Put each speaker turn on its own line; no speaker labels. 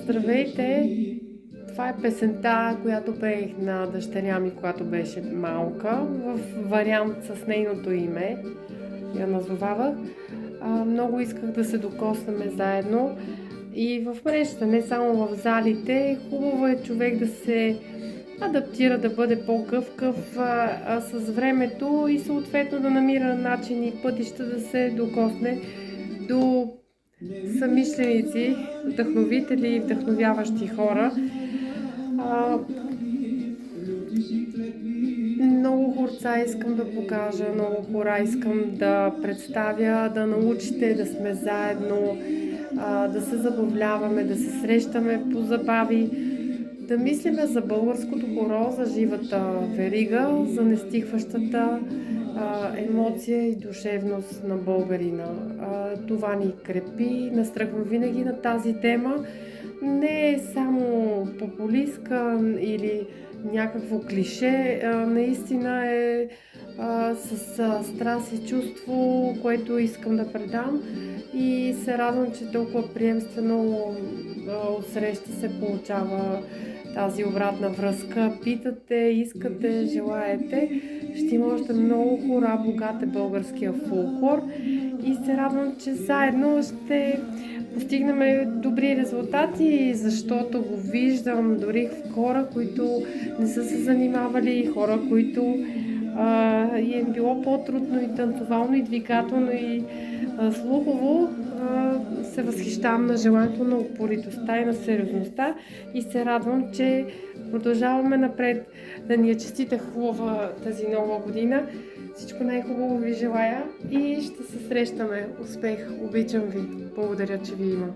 Здравейте! Това е песента, която пеех на дъщеря ми, когато беше малка, в вариант с нейното име. Я назовавах. Много исках да се докоснем заедно и в мрежата, не само в залите. Хубаво е човек да се адаптира, да бъде по-гъвкав с времето и съответно да намира начини и пътища да се докосне до съмишленици, вдъхновители и вдъхновяващи хора. А, Много хорца искам да покажа, много хора искам да представя, да научите, да сме заедно, да се забавляваме, да се срещаме по забави, да мислиме за българското хоро, за живата верига, за нестихващата емоция и душевност на българина. Това ни крепи, настръхвам винаги на тази тема. Не е само популистка или някакво клише, наистина е с страст и чувство, което искам да предам и се радвам, че толкова приемствено отсреща се получава тази обратна връзка. Питате, искате, желаете. Ще има още много хора, богат е българския фолклор и се радвам, че заедно ще постигнем добри резултати, защото го виждам дори в хора, които не са се занимавали, хора, които и е било по-трудно и танцовално, и двигателно, и слухово. Се възхищавам на желанието, на упоритостта и на сериозността и се радвам, че продължаваме напред. Да ни е честита хубава тази нова година. Всичко най-хубаво ви желая и ще се срещаме. Успех! Обичам ви! Благодаря, че ви има!